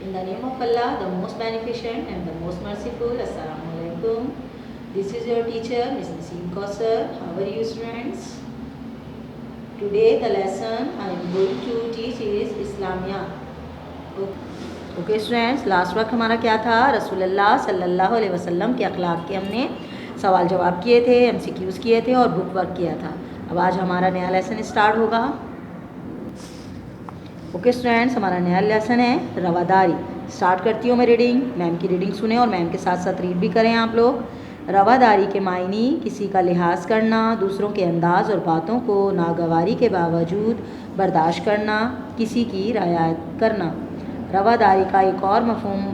In the name of Allah, the most beneficent and the most merciful. Assalamu alaikum. This is your teacher, Ms. Naseem Kausar. How are you, students? Today the lesson I am going to teach is Islamiyat. Okay students, last वक्त हमारा क्या था? रसूलुल्लाह सल्लल्लाहु अलैहि वसल्लम के अखलाक के हमने सवाल जवाब किए थे, MCQs किए थे और बुक वर्क किया था. अब आज हमारा नया लेसन स्टार्ट होगा. ओके स्टूडेंट्स, हमारा नया लेसन है रवादारी. स्टार्ट करती हूँ मैं रीडिंग. मैम की रीडिंग सुने और मैम के साथ साथ रीड भी करें आप लोग. रवादारी के मायने किसी का लिहाज करना, दूसरों के अंदाज और बातों को नागवारी के बावजूद बर्दाश्त करना, किसी की रियायत करना. रवादारी का एक और मफहूम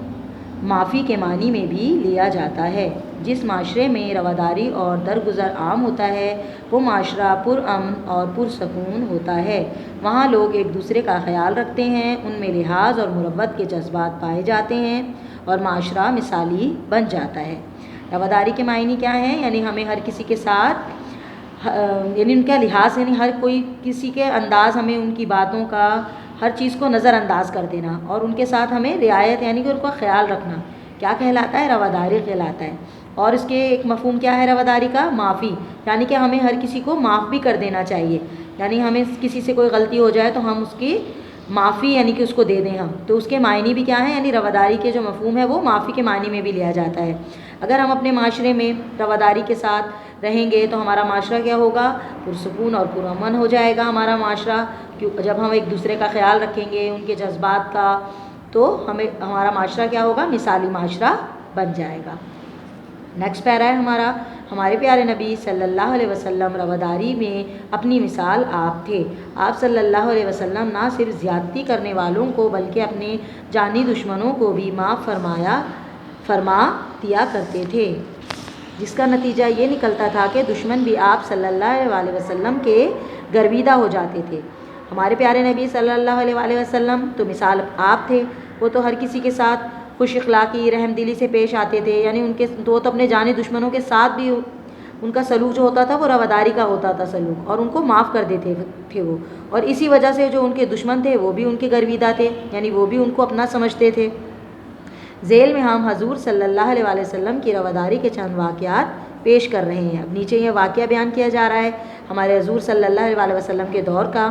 माफ़ी के मानी में भी लिया जाता है. जिस माशरे में रवादारी और दरगुजर आम होता है वो माशरा पुरअमन और पुरसकून होता है. वहाँ लोग एक दूसरे का ख्याल रखते हैं, उनमें लिहाज और मुरव्वत के जज्बात पाए जाते हैं और माशरा मिसाली बन जाता है. रवादारी के मायने क्या हैं? यानी हमें हर किसी के साथ यानी उनका लिहाज, यानी हर कोई किसी के अंदाज़, हमें उनकी बातों का हर चीज़ को नज़रअंदाज कर देना और उनके साथ हमें रियायत यानी कि उनका ख्याल रखना क्या कहलाता है? रवादारी कहलाता है. और इसके एक मफहूम क्या है रवादारी का? माफ़ी, यानी कि हमें हर किसी को माफ़ भी कर देना चाहिए. यानी हमें किसी से कोई गलती हो जाए तो हम उसकी माफ़ी यानी कि उसको दे दें हम. तो उसके मायने भी क्या है? यानी रवादारी के जो मफहूम है वो माफ़ी के मायने में भी लिया जाता है. अगर हम अपने माशरे में रवादारी के साथ रहेंगे तो हमारा माशरा क्या होगा? पुरसकून और पुरअमन हो जाएगा हमारा माशरा. क्यों? जब हम एक दूसरे का ख्याल रखेंगे, उनके जज्बात का, तो हमारा माशरा क्या होगा? मिसाली माशरा बन जाएगा. नेक्स्ट पैरा है हमारे प्यारे नबी सल्लल्लाहु अलैहि वसल्लम रवादारी में अपनी मिसाल आप थे. आप सल्लल्लाहु अलैहि वसल्लम ना सिर्फ ज़्यादती करने वालों को बल्कि अपने जानी दुश्मनों को भी माफ़ फरमा दिया करते थे, जिसका नतीजा ये निकलता था कि दुश्मन भी आप सल्लल्लाहु अलैहि वसल्लम के गर्विदा हो जाते थे. हमारे प्यारे नबी सल्लल्लाहु अलैहि वसल्लम तो मिसाल आप थे. वो तो हर किसी के साथ खुश अखलाकी, रहमदिली से पेश आते थे. यानी उनके तो अपने जानी दुश्मनों के साथ भी उनका सलूक जो होता था वो रवादारी का होता था सलूक, और उनको माफ़ कर देते थे वो. और इसी वजह से जो उनके दुश्मन थे वो भी उनके गर्विदा थे, यानी वो भी उनको अपना समझते थे. झेल में हम हजूर सल्लल्लाहु अलैहि वसल्लम की रवादारी के चंद वाक़यात पेश कर रहे हैं. अब नीचे यह वाक़या बयान किया जा रहा है हमारे हजूर सल्लल्लाहु अलैहि वसल्लम के दौर का.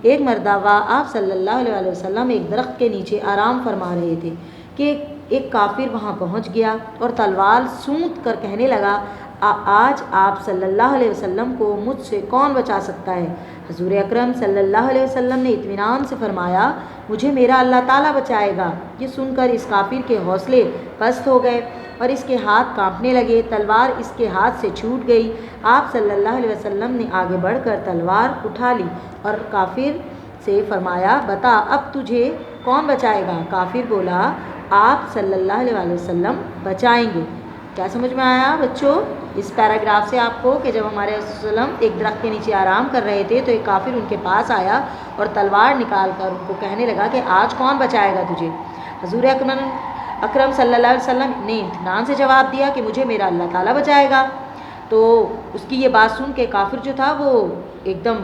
एक मरतबा आप सल्लल्लाहु अलैहि वसल्लम एक दरख्त के नीचे आराम फरमा रहे थे कि एक काफिर वहाँ पहुँच गया और तलवार सूंघ कर कहने लगा, आज आप सल्लल्लाहु अलैहि वसल्लम को मुझसे कौन बचा सकता है? हजूर अकरम सल्लल्लाहु अलैहि वसल्लम ने इत्मीनान से फरमाया, मुझे मेरा अल्लाह ताला बचाएगा. ये सुनकर इस काफिर के हौसले पस्त हो गए और इसके हाथ कांपने लगे. तलवार इसके हाथ से छूट गई. आप सल्लल्लाहु अलैहि वसल्लम ने आगे बढ़कर तलवार उठा ली और काफिर से फरमाया, बता अब तुझे कौन बचाएगा? काफिर बोला, आप सल्लल्लाहु अलैहि वसल्लम बचाएंगे. क्या समझ में आया बच्चों इस पैराग्राफ से आपको कि जब हमारे वसल्लम एक दरख्त के नीचे आराम कर रहे थे तो एक काफिर उनके पास आया और तलवार निकाल कर उनको कहने लगा कि आज कौन बचाएगा तुझे? हजूर अकरम सल्लल्लाहु अलैहि वसल्लम ने इत्मीनान से जवाब दिया कि मुझे मेरा अल्लाह ताला बचाएगा. तो उसकी ये बात सुन के काफिर जो था वो एकदम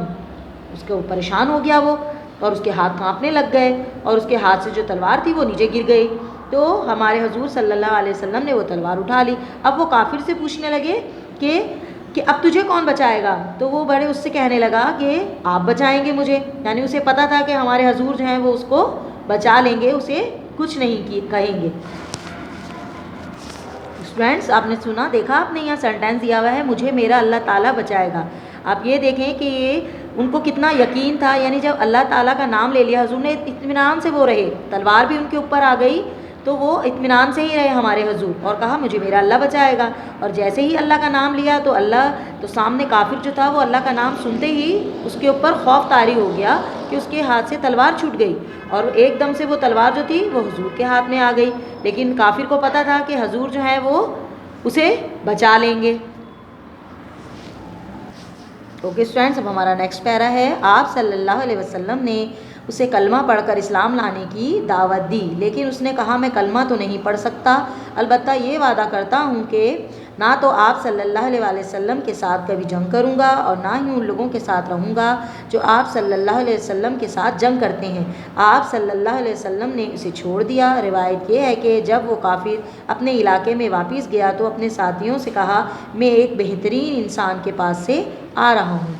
उसको परेशान हो गया वो, और उसके हाथ कांपने लग गए और उसके हाथ से जो तलवार थी वो नीचे गिर गई. तो हमारे हजूर सल्लल्लाहु अलैहि वसल्लम ने वो तलवार उठा ली. अब वो काफिर से पूछने लगे कि अब तुझे कौन बचाएगा? तो वो बड़े उससे कहने लगा कि आप बचाएंगे मुझे. यानी उसे पता था कि हमारे हजूर जो हैं वो उसको बचा लेंगे, उसे कुछ नहीं कहेंगे. स्टूडेंट्स आपने सुना, देखा आपने, यहाँ सेंटेंस दिया हुआ है मुझे मेरा अल्लाह ताला बचाएगा. आप ये देखें कि ये उनको कितना यकीन था. यानी जब अल्लाह ताला का नाम ले लिया हजूर ने, इत्मीनान से वो रहे. तलवार भी उनके ऊपर आ गई तो वो इत्मीनान से ही रहे हमारे हजूर, और कहा मुझे मेरा अल्लाह बचाएगा. और जैसे ही अल्लाह का नाम लिया तो सामने काफिर जो था वो अल्लाह का नाम सुनते ही उसके ऊपर खौफ तारी हो गया कि उसके हाथ से तलवार छूट गई और एकदम से वो तलवार जो थी वो हजूर के हाथ में आ गई. लेकिन काफिर को पता था कि हजूर जो है वो उसे बचा लेंगे. ओके स्टूडेंट्स, अब हमारा नेक्स्ट पैरा है. आप सल्लल्लाहु अलैहि वसल्लम ने उसे कलमा पढ़कर इस्लाम लाने की दावत दी, लेकिन उसने कहा मैं कलमा तो नहीं पढ़ सकता, अलबत्ता ये वादा करता हूँ कि نہ تو آپ صلی اللہ علیہ وآلہ وسلم کے ساتھ کبھی جنگ کروں گا اور نہ ہی ان لوگوں کے ساتھ رہوں گا جو آپ صلی اللہ علیہ وسلم کے ساتھ جنگ کرتے ہیں۔ آپ صلی اللہ علیہ وسلم نے اسے چھوڑ دیا۔ روایت یہ ہے کہ جب وہ کافر اپنے علاقے میں واپس گیا تو اپنے ساتھیوں سے کہا میں ایک بہترین انسان کے پاس سے آ رہا ہوں۔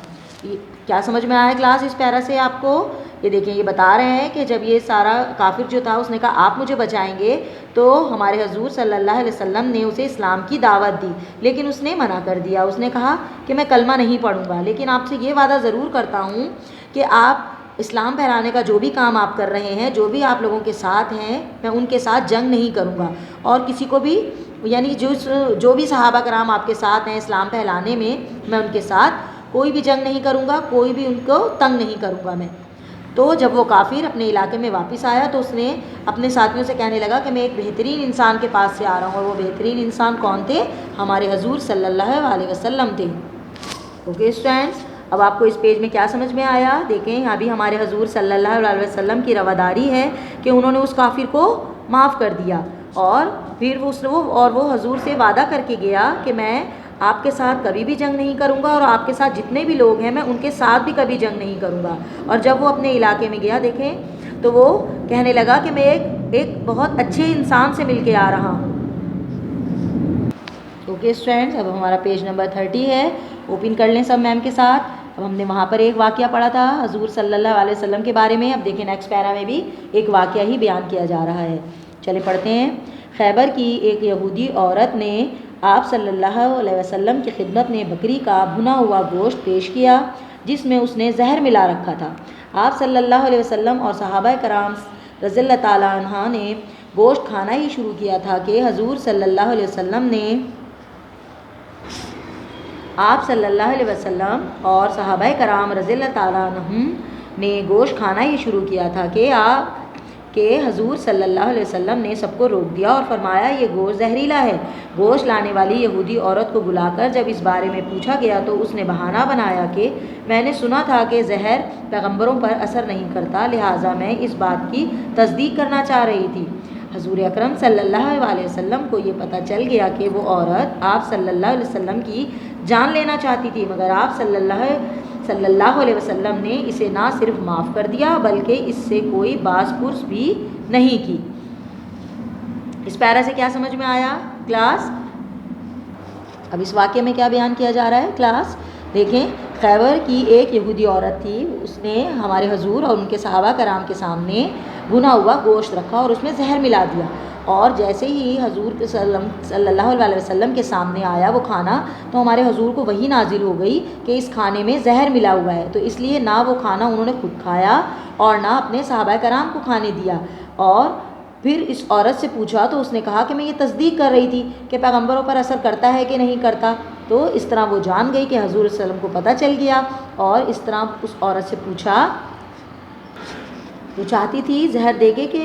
کیا سمجھ میں آیا کلاس اس پیرا سے آپ کو؟ یہ دیکھیں یہ بتا رہے ہیں کہ جب یہ سارا کافر جو تھا اس نے کہا آپ مجھے بچائیں گے تو ہمارے حضور صلی اللہ علیہ وسلم نے اسے اسلام کی دعوت دی، لیکن اس نے منع کر دیا۔ اس نے کہا کہ میں کلمہ نہیں پڑھوں گا، لیکن آپ سے یہ وعدہ ضرور کرتا ہوں کہ آپ اسلام پھیلانے کا جو بھی کام آپ کر رہے ہیں، جو بھی آپ لوگوں کے ساتھ ہیں، میں ان کے ساتھ جنگ نہیں کروں گا، اور کسی کو بھی یعنی جو بھی صحابہ کرام آپ کے ساتھ ہیں اسلام پھیلانے میں ان کے ساتھ کوئی بھی جنگ نہیں کروں گا، کوئی بھی ان کو تنگ نہیں کروں گا میں۔ تو جب وہ کافر اپنے علاقے میں واپس آیا تو اس نے اپنے ساتھیوں سے کہنے لگا کہ میں ایک بہترین انسان کے پاس سے آ رہا ہوں، اور وہ بہترین انسان کون تھے؟ ہمارے حضور صلی اللہ علیہ وسلم تھے۔ اوکے اسٹوڈینٹس، اب آپ کو اس پیج میں کیا سمجھ میں آیا؟ دیکھیں یہاں بھی ہمارے حضور صلی اللہ علیہ وسلم کی رواداری ہے کہ انہوں نے اس کافر کو معاف کر دیا، اور پھر وہ حضور سے وعدہ کر کے گیا کہ میں آپ کے ساتھ کبھی بھی جنگ نہیں کروں گا، اور آپ کے ساتھ جتنے بھی لوگ ہیں میں ان کے ساتھ بھی کبھی جنگ نہیں کروں گا۔ اور جب وہ اپنے علاقے میں گیا دیکھیں تو وہ کہنے لگا کہ میں ایک بہت اچھے انسان سے مل کے آ رہا ہوں۔ اوکے اسٹوڈینٹس، اب ہمارا پیج نمبر 30 ہے، اوپن کر لیں سب میم کے ساتھ۔ اب ہم نے وہاں پر ایک واقعہ پڑھا تھا حضور صلی اللہ علیہ وسلم کے بارے میں، اب دیکھیں نیکسٹ پیرا میں بھی ایک واقعہ ہی بیان کیا جا رہا ہے۔ چلے پڑھتے ہیں۔ خیبر کی ایک یہودی عورت نے آپ صلی اللہ علیہ وسلم کی خدمت میں بکری کا بھنا ہوا گوشت پیش کیا جس میں اس نے زہر ملا رکھا تھا۔ آپ صلی اللہ علیہ وسلم اور صحابہ کرام رضی اللہ تعالیٰ عنہ نے گوشت کھانا ہی شروع کیا تھا کہ حضور صلی اللہ علیہ وسلم نے آپ صلی اللہ علیہ وسلم اور صحابہ کرام رضی اللہ تعالیٰ عنہ نے گوشت کھانا ہی شروع کیا تھا کہ حضور صلی اللہ علیہ وسلم نے سب کو روک دیا اور فرمایا یہ گوشت زہریلا ہے۔ گوشت لانے والی یہودی عورت کو بلا کر جب اس بارے میں پوچھا گیا تو اس نے بہانہ بنایا کہ میں نے سنا تھا کہ زہر پیغمبروں پر اثر نہیں کرتا، لہٰذا میں اس بات کی تصدیق کرنا چاہ رہی تھی۔ حضور اکرم صلی اللہ علیہ وسلم کو یہ پتہ چل گیا کہ وہ عورت آپ صلی اللہ علیہ وسلم کی جان لینا چاہتی تھی، مگر آپ صلی اللہ علیہ وسلم نے اسے نہ صرف معاف کر دیا بلکہ اس سے کوئی باز پرس بھی نہیں کی۔ اس پیرا سے کیا سمجھ میں آیا کلاس؟ اب اس واقعے میں کیا بیان کیا جا رہا ہے کلاس؟ دیکھیں خیبر کی ایک یہودی عورت تھی، اس نے ہمارے حضور اور ان کے صحابہ کرام کے سامنے بھنا ہوا گوشت رکھا اور اس میں زہر ملا دیا، اور جیسے ہی حضور صلی اللہ علیہ وسلم کے سامنے آیا وہ کھانا تو ہمارے حضور کو وہی نازل ہو گئی کہ اس کھانے میں زہر ملا ہوا ہے، تو اس لیے نہ وہ کھانا انہوں نے خود کھایا اور نہ اپنے صحابہ کرام کو کھانے دیا۔ اور پھر اس عورت سے پوچھا تو اس نے کہا کہ میں یہ تصدیق کر رہی تھی کہ پیغمبروں پر اثر کرتا ہے کہ نہیں کرتا، تو اس طرح وہ جان گئی کہ حضور صلی اللہ علیہ وسلم کو پتہ چل گیا، اور اس طرح اس عورت سے پوچھا، وہ چاہتی تھی زہر دے کے کہ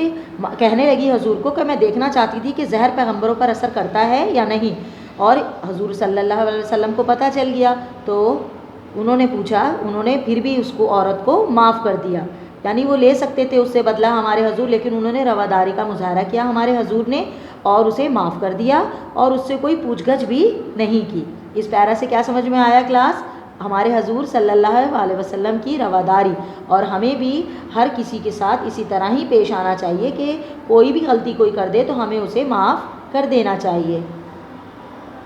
کہنے لگی حضور کو کہ میں دیکھنا چاہتی تھی کہ زہر پیغمبروں پر اثر کرتا ہے یا نہیں، اور حضور صلی اللہ علیہ وسلم کو پتہ چل گیا تو انہوں نے پوچھا، انہوں نے پھر بھی اس کو عورت کو معاف کر دیا، یعنی وہ لے سکتے تھے اس سے بدلہ ہمارے حضور، لیکن انہوں نے رواداری کا مظاہرہ کیا ہمارے حضور نے اور اسے معاف کر دیا اور اس سے کوئی پوچھ گچھ بھی نہیں کی۔ اس پیرا سے کیا سمجھ میں آیا کلاس؟ ہمارے حضور صلی اللہ علیہ وسلم کی رواداری، اور ہمیں بھی ہر کسی کے ساتھ اسی طرح ہی پیش آنا چاہیے کہ کوئی بھی غلطی کوئی کر دے تو ہمیں اسے معاف کر دینا چاہیے۔